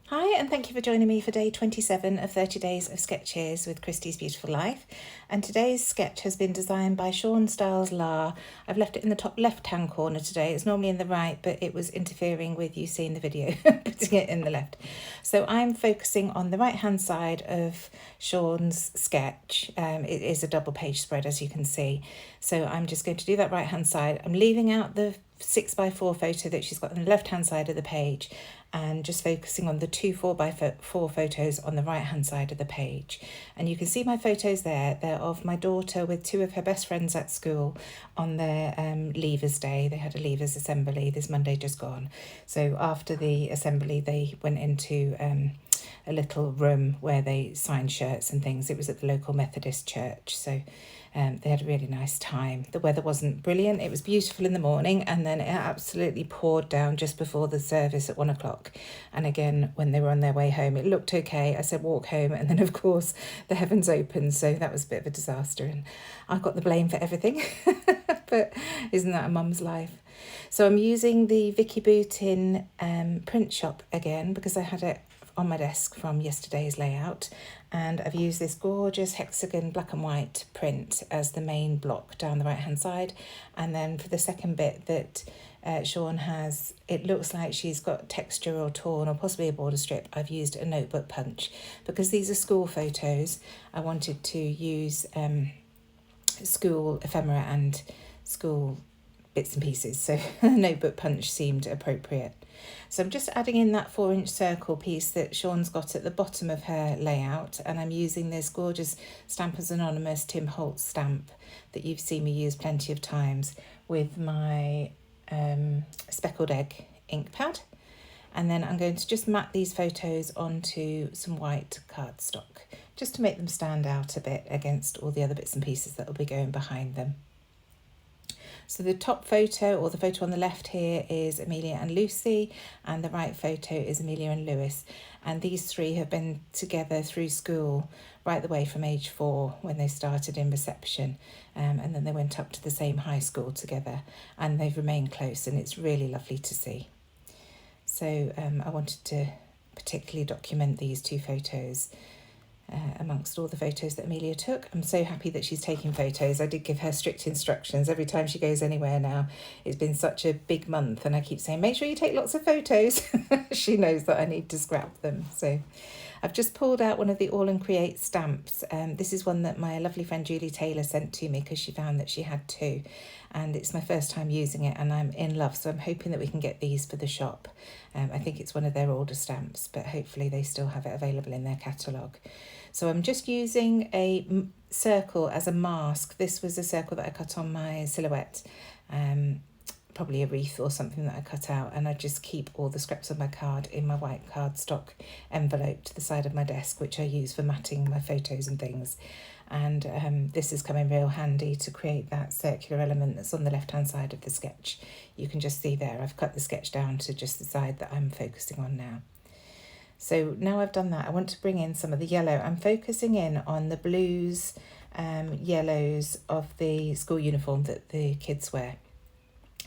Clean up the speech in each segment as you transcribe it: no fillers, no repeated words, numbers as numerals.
Hi, and thank you for joining me for day 27 of 30 Days of Sketches with Christie's Beautiful Life. And today's sketch has been designed by Sean Styles La. I've left it in the top left-hand corner today. It's normally in the right, but it was interfering with you seeing the video, putting it in the left. So I'm focusing on the right-hand side of Sean's sketch. It is a double page spread, as you can see. So I'm just going to do that right-hand side. I'm leaving out the 6x4 photo that she's got on the left-hand side of the page, and just focusing on the two 4x4 photos on the right hand side of the page. And you can see my photos there. They're of my daughter with two of her best friends at school on their Leavers Day. They had a Leavers assembly this Monday just gone. So after the assembly they went into a little room where they signed shirts and things. It was at the local Methodist church. So they had a really nice time. The weather wasn't brilliant. It was beautiful in the morning, and then it absolutely poured down just before the service at 1 o'clock. And again, when they were on their way home, it looked okay. I said walk home, and then of course the heavens opened, so that was a bit of a disaster, and I got the blame for everything. But isn't that a mum's life? So I'm using the Vicki Boutin print shop again because I had it on my desk from yesterday's layout, and I've used this gorgeous hexagon black and white print as the main block down the right hand side. And then for the second bit that Sean has, it looks like she's got texture or torn or possibly a border strip. I've used a notebook punch because these are school photos. I wanted to use school ephemera and school bits and pieces, so notebook punch seemed appropriate. So I'm just adding in that 4-inch circle piece that Sean's got at the bottom of her layout, and I'm using this gorgeous Stampers Anonymous Tim Holtz stamp that you've seen me use plenty of times with my speckled egg ink pad. And then I'm going to just mat these photos onto some white cardstock just to make them stand out a bit against all the other bits and pieces that will be going behind them. So the top photo, or the photo on the left here, is Amelia and Lucy, and the right photo is Amelia and Lewis. And these three have been together through school right the way from age 4 when they started in reception, and then they went up to the same high school together, and they've remained close, and it's really lovely to see. So I wanted to particularly document these two photos amongst all the photos that Amelia took. I'm so happy that she's taking photos. I did give her strict instructions every time she goes anywhere now. It's been such a big month, and I keep saying, make sure you take lots of photos. She knows that I need to scrap them. So I've just pulled out one of the All and Create stamps. This is one that my lovely friend Julie Taylor sent to me because she found that she had two, and it's my first time using it and I'm in love, so I'm hoping that we can get these for the shop. I think it's one of their older stamps, but hopefully they still have it available in their catalogue. So I'm just using a circle as a mask. This was a circle that I cut on my silhouette, probably a wreath or something that I cut out, and I just keep all the scraps of my card in my white cardstock envelope to the side of my desk, which I use for matting my photos and things. And this has come in real handy to create that circular element that's on the left hand side of the sketch. You can just see there I've cut the sketch down to just the side that I'm focusing on now. So now I've done that, I want to bring in some of the yellow. I'm focusing in on the blues, yellows of the school uniform that the kids wear.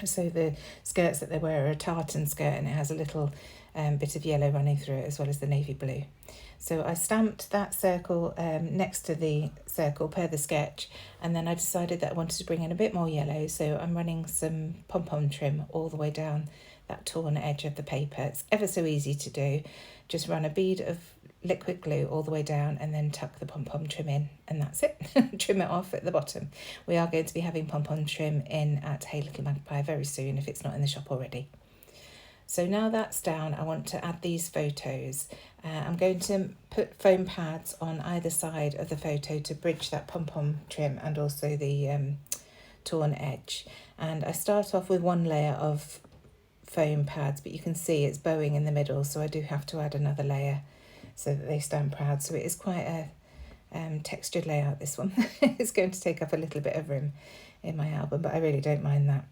So the skirts that they wear are a tartan skirt, and it has a little bit of yellow running through it, as well as the navy blue. So I stamped that circle next to the circle per the sketch, and then I decided that I wanted to bring in a bit more yellow, so I'm running some pom-pom trim all the way down that torn edge of the paper. It's ever so easy to do. Just run a bead of liquid glue all the way down and then tuck the pom-pom trim in, and that's it. Trim it off at the bottom. We are going to be having pom-pom trim in at Hey Little Magpie very soon if it's not in the shop already. So now that's down, I want to add these photos. I'm going to put foam pads on either side of the photo to bridge that pom-pom trim and also the torn edge. And I start off with one layer of foam pads, but you can see it's bowing in the middle, so I do have to add another layer so that they stand proud. So it is quite a textured layout, this one. It's going to take up a little bit of room in my album, but I really don't mind that.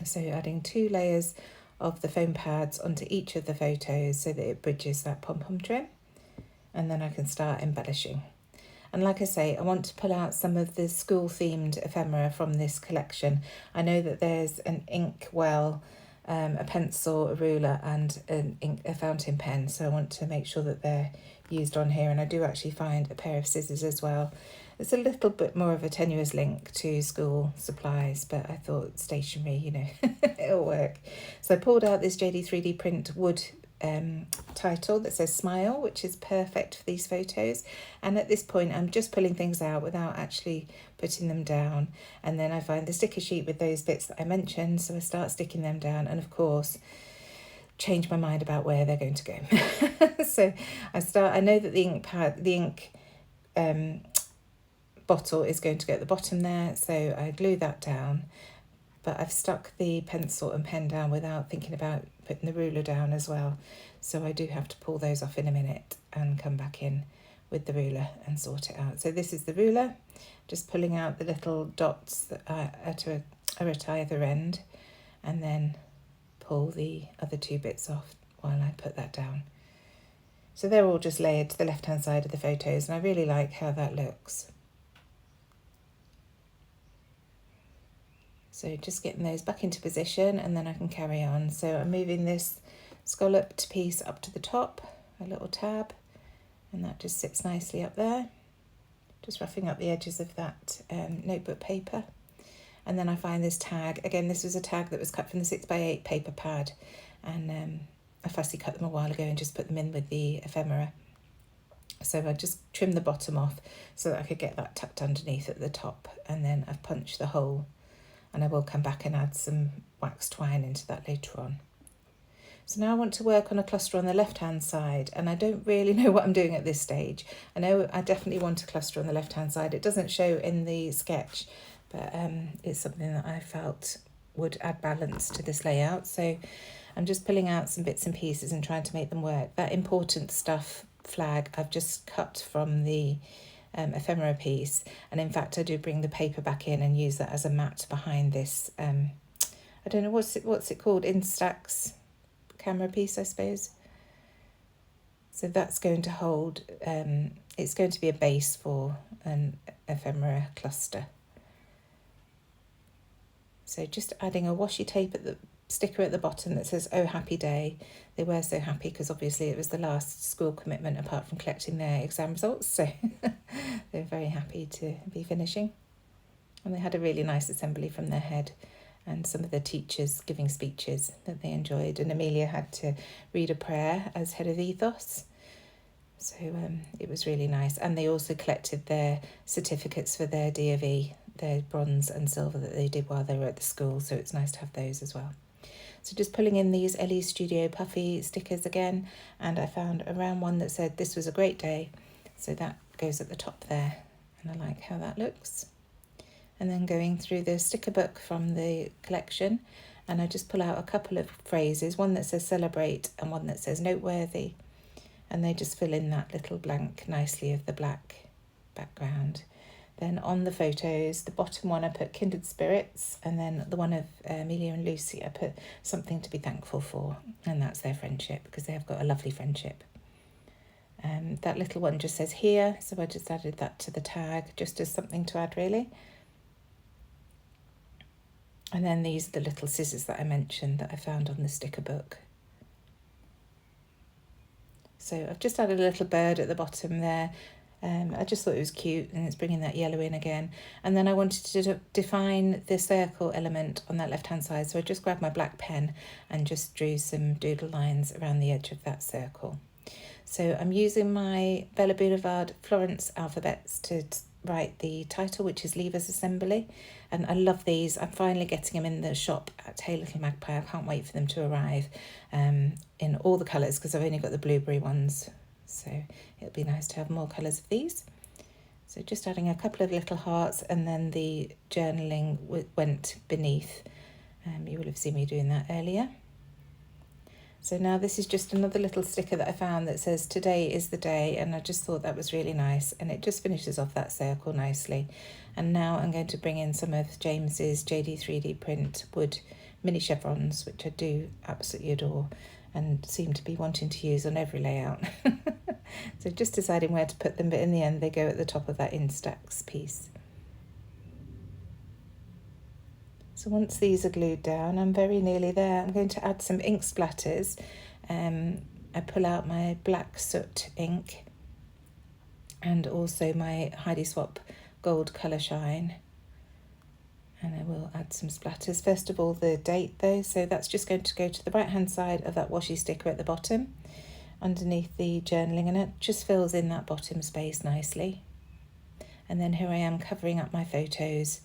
So adding 2 layers of the foam pads onto each of the photos so that it bridges that pom-pom trim, and then I can start embellishing. And like I say, I want to pull out some of the school themed ephemera from this collection. I know that there's an ink well a pencil, a ruler and a fountain pen, so I want to make sure that they're used on here. And I do actually find a pair of scissors as well. It's a little bit more of a tenuous link to school supplies, but I thought stationery, you know, it'll work. So I pulled out this JD3DPrint wood title that says Smile, which is perfect for these photos. And at this point I'm just pulling things out without actually putting them down, and then I find the sticker sheet with those bits that I mentioned, so I start sticking them down, and of course change my mind about where they're going to go. So I know that the ink bottle is going to go at the bottom there, so I glue that down, but I've stuck the pencil and pen down without thinking about putting the ruler down as well, so I do have to pull those off in a minute and come back in with the ruler and sort it out. So this is the ruler, just pulling out the little dots that are at either end, and then pull the other two bits off while I put that down. So they're all just layered to the left hand side of the photos, and I really like how that looks. So just getting those back into position, and then I can carry on. So I'm moving this scalloped piece up to the top, a little tab, and that just sits nicely up there. Just roughing up the edges of that notebook paper. And then I find this tag. Again, this was a tag that was cut from the 6x8 paper pad, and I fussy cut them a while ago and just put them in with the ephemera. So I just trimmed the bottom off so that I could get that tucked underneath at the top, and then I've punched the hole, and I will come back and add some wax twine into that later on. So now I want to work on a cluster on the left hand side, and I don't really know what I'm doing at this stage. I know I definitely want a cluster on the left hand side. It doesn't show in the sketch, but it's something that I felt would add balance to this layout. So I'm just pulling out some bits and pieces and trying to make them work. That important stuff flag I've just cut from the ephemera piece, and in fact I do bring the paper back in and use that as a mat behind this I don't know what's it called, Instax camera piece, I suppose. So that's going to hold it's going to be a base for an ephemera cluster. So just adding a washi tape at the sticker at the bottom that says "Oh Happy Day." They were so happy because obviously it was the last school commitment apart from collecting their exam results, so they were very happy to be finishing. And they had a really nice assembly from their head, and some of the teachers giving speeches that they enjoyed, and Amelia had to read a prayer as head of ethos, so it was really nice. And they also collected their certificates for their D of E, their bronze and silver that they did while they were at the school, so it's nice to have those as well. So just pulling in these Ellie Studio puffy stickers again, and I found a round one that said "This was a great day," so that goes at the top there, and I like how that looks. And then going through the sticker book from the collection, and I just pull out a couple of phrases, one that says "celebrate" and one that says "noteworthy," and they just fill in that little blank nicely of the black background. Then on the photos, the bottom one I put "kindred spirits," and then the one of Amelia and Lucy I put "something to be thankful for," and that's their friendship, because they have got a lovely friendship. That little one just says "here," so I just added that to the tag just as something to add really. And then these are the little scissors that I mentioned that I found on the sticker book. So I've just added a little bird at the bottom there. I just thought it was cute, and it's bringing that yellow in again. And then I wanted to define the circle element on that left hand side, so I just grabbed my black pen and just drew some doodle lines around the edge of that circle. So I'm using my Bella Boulevard Florence alphabets to write the title, which is Leavers Assembly, and I love these. I'm finally getting them in the shop at Hey Little Magpie. I can't wait for them to arrive in all the colours, because I've only got the blueberry ones, so it'll be nice to have more colours of these. So just adding a couple of little hearts, and then the journaling went beneath. You will have seen me doing that earlier. So now this is just another little sticker that I found that says "Today is the day," and I just thought that was really nice, and it just finishes off that circle nicely. And now I'm going to bring in some of James's JD3DPrint wood mini chevrons, which I do absolutely adore and seem to be wanting to use on every layout. So just deciding where to put them, but in the end they go at the top of that Instax piece. So once these are glued down, I'm very nearly there. I'm going to add some ink splatters. I pull out my black soot ink and also my Heidi Swap Gold Colour Shine. And I will add some splatters. First of all, the date though, so that's just going to go to the right hand side of that washi sticker at the bottom, underneath the journaling, and it just fills in that bottom space nicely. And then here I am covering up my photos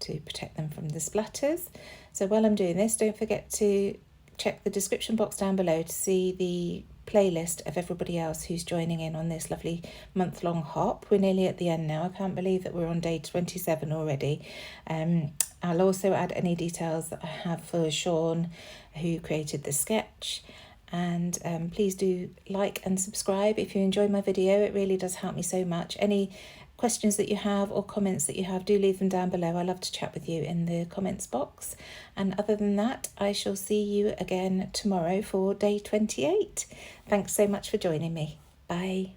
to protect them from the splatters. So while I'm doing this, don't forget to check the description box down below to see the playlist of everybody else who's joining in on this lovely month-long hop. We're nearly at the end now. I can't believe that we're on day 27 already. I'll also add any details that I have for Sean, who created the sketch. And please do like and subscribe if you enjoy my video. It really does help me so much. Any questions that you have or comments that you have, do leave them down below. I love to chat with you in the comments box. And other than that, I shall see you again tomorrow for day 28. Thanks so much for joining me. Bye.